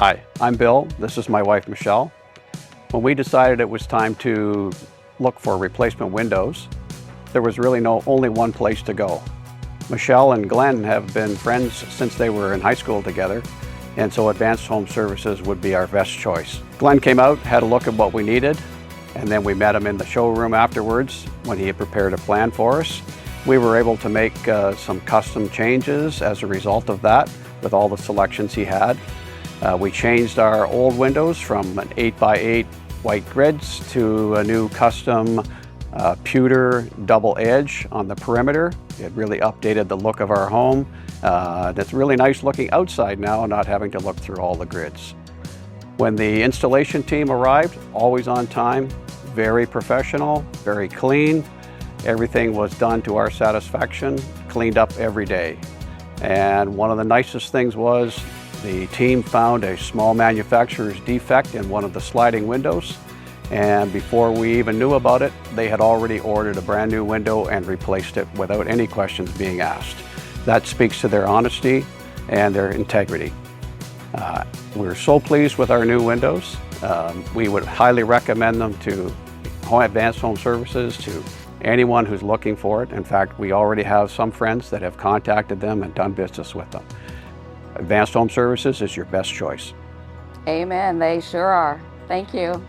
Hi, I'm Bill. This is my wife, Michelle. When we decided it was time to look for replacement windows, there was really only one place to go. Michelle and Glenn have been friends since they were in high school together, and so Advanced Home Services would be our best choice. Glenn came out, had a look at what we needed, and then we met him in the showroom afterwards when he had prepared a plan for us. We were able to make some custom changes as a result of that with all the selections he had. We changed our old windows from an 8x8 white grids to a new custom pewter double edge on the perimeter. It really updated the look of our home. It's really nice looking outside now, not having to look through all the grids. When the installation team arrived, always on time, very professional, very clean. Everything was done to our satisfaction, cleaned up every day. And one of the nicest things was the team found a small manufacturer's defect in one of the sliding windows. And before we even knew about it, they had already ordered a brand new window and replaced it without any questions being asked. That speaks to their honesty and their integrity. We're so pleased with our new windows. We would highly recommend them to Advanced Home Services, to anyone who's looking for it. In fact, we already have some friends that have contacted them and done business with them. Advanced Home Services is your best choice. Amen, they sure are. Thank you.